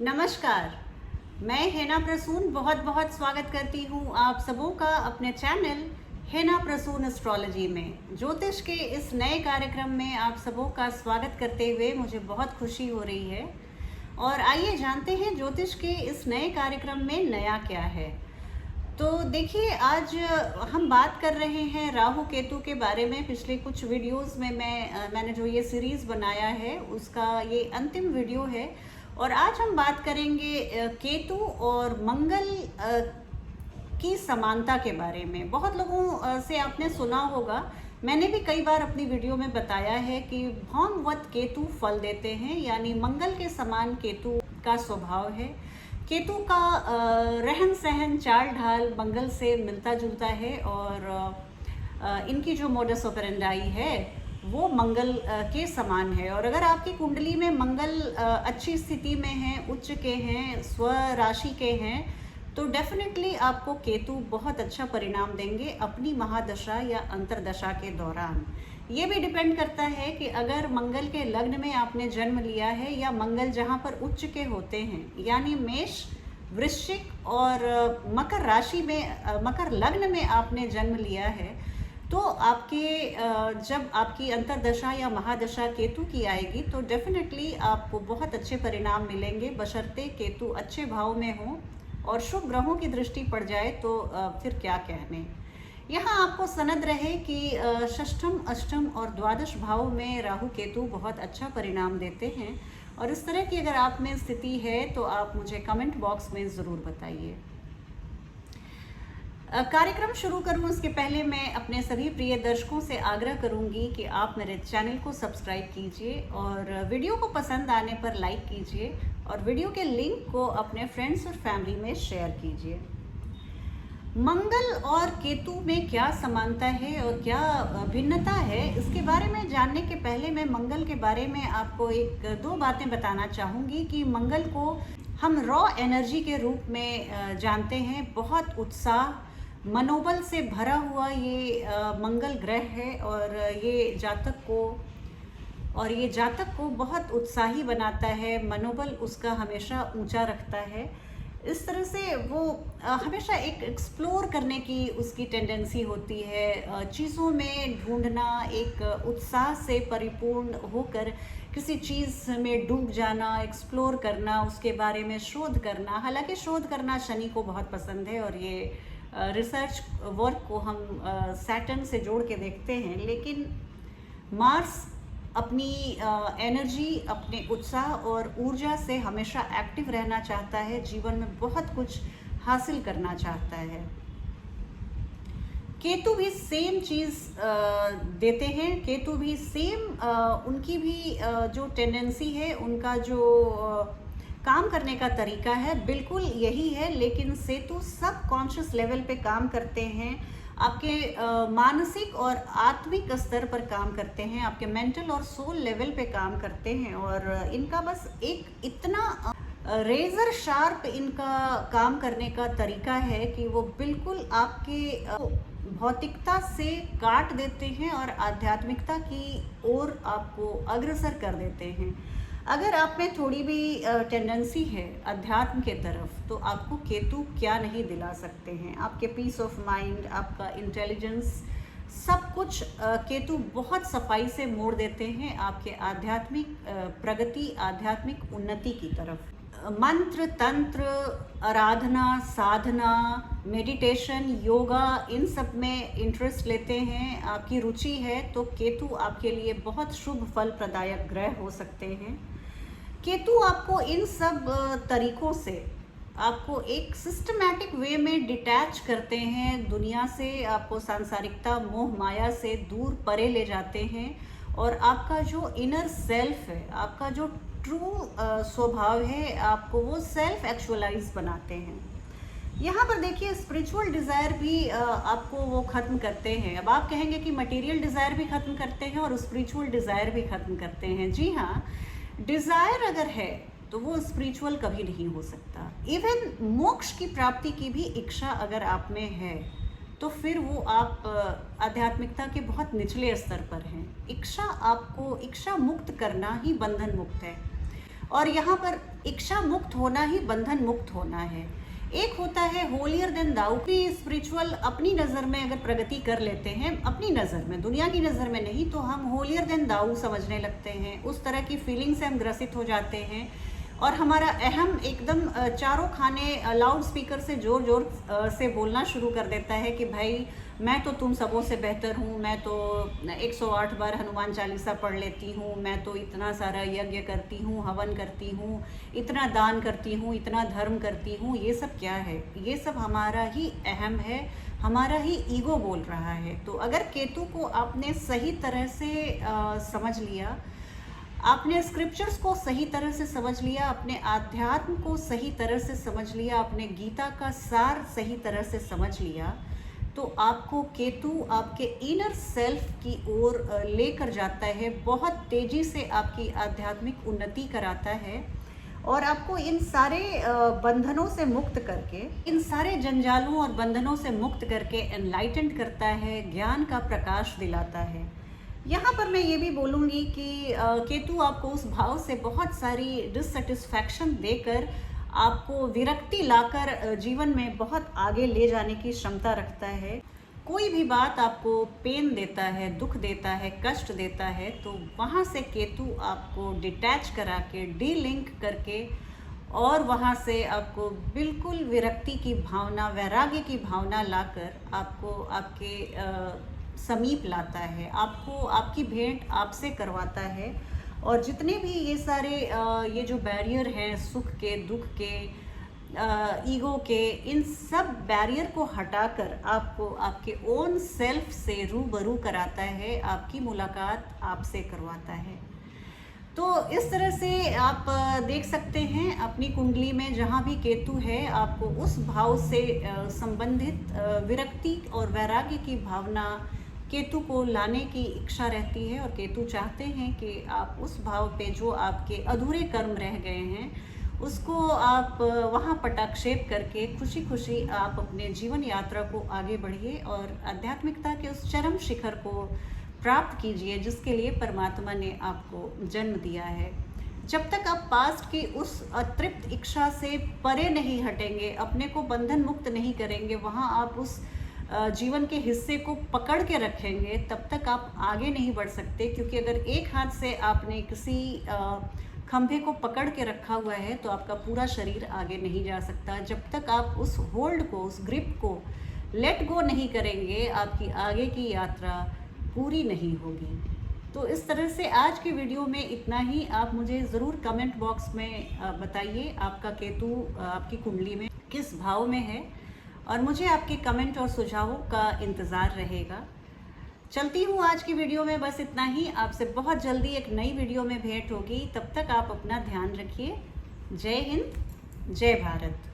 नमस्कार। मैं हेना प्रसून बहुत बहुत स्वागत करती हूँ आप सबों का अपने चैनल हेना प्रसून एस्ट्रोलॉजी में। ज्योतिष के इस नए कार्यक्रम में आप सबों का स्वागत करते हुए मुझे बहुत खुशी हो रही है। और आइए जानते हैं ज्योतिष के इस नए कार्यक्रम में नया क्या है। तो देखिए, आज हम बात कर रहे हैं राहु केतु के बारे में। पिछले कुछ वीडियोस में मैंने जो ये सीरीज़ बनाया है उसका ये अंतिम वीडियो है। और आज हम बात करेंगे केतु और मंगल की समानता के बारे में। बहुत लोगों से आपने सुना होगा, मैंने भी कई बार अपनी वीडियो में बताया है कि भौमवत केतु फल देते हैं, यानी मंगल के समान केतु का स्वभाव है। केतु का रहन सहन चाल ढाल मंगल से मिलता जुलता है और इनकी जो मोडस ऑपरेंडाई है वो मंगल के समान है। और अगर आपकी कुंडली में मंगल अच्छी स्थिति में है, उच्च के हैं, स्व राशि के हैं, तो डेफिनेटली आपको केतु बहुत अच्छा परिणाम देंगे अपनी महादशा या अंतरदशा के दौरान। ये भी डिपेंड करता है कि अगर मंगल के लग्न में आपने जन्म लिया है या मंगल जहाँ पर उच्च के होते हैं, यानी मेष, वृश्चिक और मकर राशि में, मकर लग्न में आपने जन्म लिया है, तो आपके जब आपकी अंतरदशा या महादशा केतु की आएगी तो डेफिनेटली आपको बहुत अच्छे परिणाम मिलेंगे, बशर्ते केतु अच्छे भाव में हो और शुभ ग्रहों की दृष्टि पड़ जाए तो फिर क्या कहने। यहाँ आपको सनद रहे कि षष्ठम, अष्टम और द्वादश भाव में राहु केतु बहुत अच्छा परिणाम देते हैं। और इस तरह की अगर आप में स्थिति है तो आप मुझे कमेंट बॉक्स में ज़रूर बताइए। कार्यक्रम शुरू करूं उसके पहले मैं अपने सभी प्रिय दर्शकों से आग्रह करूंगी कि आप मेरे चैनल को सब्सक्राइब कीजिए और वीडियो को पसंद आने पर लाइक कीजिए और वीडियो के लिंक को अपने फ्रेंड्स और फैमिली में शेयर कीजिए। मंगल और केतु में क्या समानता है और क्या भिन्नता है, इसके बारे में जानने के पहले मैं मंगल के बारे में आपको दो बातें बताना चाहूँगी कि मंगल को हम रॉ एनर्जी के रूप में जानते हैं। बहुत उत्साह, मनोबल से भरा हुआ ये मंगल ग्रह है और ये जातक को बहुत उत्साही बनाता है। मनोबल उसका हमेशा ऊंचा रखता है। इस तरह से वो हमेशा एक एक्सप्लोर करने की उसकी टेंडेंसी होती है, चीज़ों में ढूंढना, एक उत्साह से परिपूर्ण होकर किसी चीज़ में डूब जाना, एक्सप्लोर करना, उसके बारे में शोध करना। हालांकि शोध करना शनि को बहुत पसंद है और ये रिसर्च वर्क को हम सैटर्न से जोड़ के देखते हैं। लेकिन मार्स अपनी एनर्जी, अपने उत्साह और ऊर्जा से हमेशा एक्टिव रहना चाहता है, जीवन में बहुत कुछ हासिल करना चाहता है। केतु भी सेम चीज़ देते हैं। केतु भी सेम उनकी भी जो टेंडेंसी है, उनका जो काम करने का तरीका है बिल्कुल यही है। लेकिन सेतु सब कॉन्शियस लेवल पे काम करते हैं, आपके मानसिक और आत्मिक स्तर पर काम करते हैं, आपके मेंटल और सोल लेवल पे काम करते हैं। और इनका बस एक इतना रेजर शार्प इनका काम करने का तरीका है कि वो बिल्कुल आपके भौतिकता से काट देते हैं और आध्यात्मिकता की ओर आपको अग्रसर कर देते हैं। अगर आप में थोड़ी भी टेंडेंसी है अध्यात्म के तरफ, तो आपको केतु क्या नहीं दिला सकते हैं। आपके पीस ऑफ माइंड, आपका इंटेलिजेंस, सब कुछ केतु बहुत सफाई से मोड़ देते हैं आपके आध्यात्मिक प्रगति, आध्यात्मिक उन्नति की तरफ। मंत्र, तंत्र, आराधना, साधना, मेडिटेशन, योगा, इन सब में इंटरेस्ट लेते हैं, आपकी रुचि है, तो केतु आपके लिए बहुत शुभ फल प्रदायक ग्रह हो सकते हैं। केतु आपको इन सब तरीकों से आपको एक सिस्टमैटिक वे में डिटैच करते हैं दुनिया से, आपको सांसारिकता, मोह माया से दूर परे ले जाते हैं और आपका जो इनर सेल्फ है, आपका जो ट्रू स्वभाव है, आपको वो सेल्फ एक्चुअलाइज बनाते हैं। यहाँ पर देखिए, स्पिरिचुअल डिज़ायर भी आपको वो ख़त्म करते हैं। अब आप कहेंगे कि मटेरियल डिज़ायर भी ख़त्म करते हैं और स्पिरिचुअल डिज़ायर भी ख़त्म करते हैं। जी हाँ, डिज़ायर अगर है तो वो स्पिरिचुअल कभी नहीं हो सकता। इवन मोक्ष की प्राप्ति की भी इच्छा अगर आप में है तो फिर वो आप आध्यात्मिकता के बहुत निचले स्तर पर हैं। इच्छा, आपको इच्छा मुक्त करना ही बंधन मुक्त है। और यहाँ पर इच्छा मुक्त होना ही बंधन मुक्त होना है। एक होता है होलियर देन दाऊ, भी स्पिरिचुअल अपनी नज़र में अगर प्रगति कर लेते हैं, अपनी नज़र में, दुनिया की नज़र में नहीं, तो हम होलियर देन दाऊ समझने लगते हैं। उस तरह की फीलिंग से हम ग्रसित हो जाते हैं और हमारा अहम एकदम चारों खाने लाउड स्पीकर से ज़ोर ज़ोर से बोलना शुरू कर देता है कि भाई मैं तो तुम सबों से बेहतर हूँ, मैं तो 108 बार हनुमान चालीसा पढ़ लेती हूँ, मैं तो इतना सारा यज्ञ करती हूँ, हवन करती हूँ, इतना दान करती हूँ, इतना धर्म करती हूँ। ये सब क्या है? ये सब हमारा ही अहम है, हमारा ही ईगो बोल रहा है। तो अगर केतु को आपने सही तरह से समझ लिया, आपने स्क्रिप्चर्स को सही तरह से समझ लिया, अपने आध्यात्म को सही तरह से समझ लिया, अपने गीता का सार सही तरह से समझ लिया, तो आपको केतु आपके इनर सेल्फ की ओर लेकर जाता है, बहुत तेज़ी से आपकी आध्यात्मिक उन्नति कराता है और आपको इन सारे बंधनों से मुक्त करके, इन सारे जंजालों और बंधनों से मुक्त करके एनलाइटेंड करता है, ज्ञान का प्रकाश दिलाता है। यहाँ पर मैं ये भी बोलूँगी कि केतु आपको उस भाव से बहुत सारी डिससेटिस्फैक्शन देकर, आपको विरक्ति लाकर जीवन में बहुत आगे ले जाने की क्षमता रखता है। कोई भी बात आपको पेन देता है, दुख देता है, कष्ट देता है, तो वहाँ से केतु आपको डिटैच करा के, डीलिंक करके और वहाँ से आपको बिल्कुल विरक्ति की भावना, वैराग्य की भावना लाकर आपको आपके समीप लाता है, आपको आपकी भेंट आपसे करवाता है। और जितने भी ये सारे ये जो बैरियर हैं, सुख के, दुख के, ईगो के, इन सब बैरियर को हटाकर आपको आपके ओन सेल्फ से रूबरू कराता है, आपकी मुलाकात आपसे करवाता है। तो इस तरह से आप देख सकते हैं अपनी कुंडली में जहाँ भी केतु है, आपको उस भाव से संबंधित विरक्ति और वैराग्य की भावना केतु को लाने की इच्छा रहती है। और केतु चाहते हैं कि आप उस भाव पे जो आपके अधूरे कर्म रह गए हैं, उसको आप वहाँ पटाक्षेप करके खुशी खुशी आप अपने जीवन यात्रा को आगे बढ़िए और आध्यात्मिकता के उस चरम शिखर को प्राप्त कीजिए जिसके लिए परमात्मा ने आपको जन्म दिया है। जब तक आप पास्ट की उस अतृप्त इच्छा से परे नहीं हटेंगे, अपने को बंधन मुक्त नहीं करेंगे, वहाँ आप उस जीवन के हिस्से को पकड़ के रखेंगे, तब तक आप आगे नहीं बढ़ सकते। क्योंकि अगर एक हाथ से आपने किसी खंभे को पकड़ के रखा हुआ है तो आपका पूरा शरीर आगे नहीं जा सकता। जब तक आप उस होल्ड को, उस ग्रिप को लेट गो नहीं करेंगे, आपकी आगे की यात्रा पूरी नहीं होगी। तो इस तरह से आज की वीडियो में इतना ही। आप मुझे ज़रूर कमेंट बॉक्स में बताइए आपका केतु आपकी कुंडली में किस भाव में है, और मुझे आपके कमेंट और सुझावों का इंतज़ार रहेगा। चलती हूँ आज की वीडियो में, बस इतना ही। आपसे बहुत जल्दी एक नई वीडियो में भेंट होगी। तब तक आप अपना ध्यान रखिए। जय हिंद, जय भारत।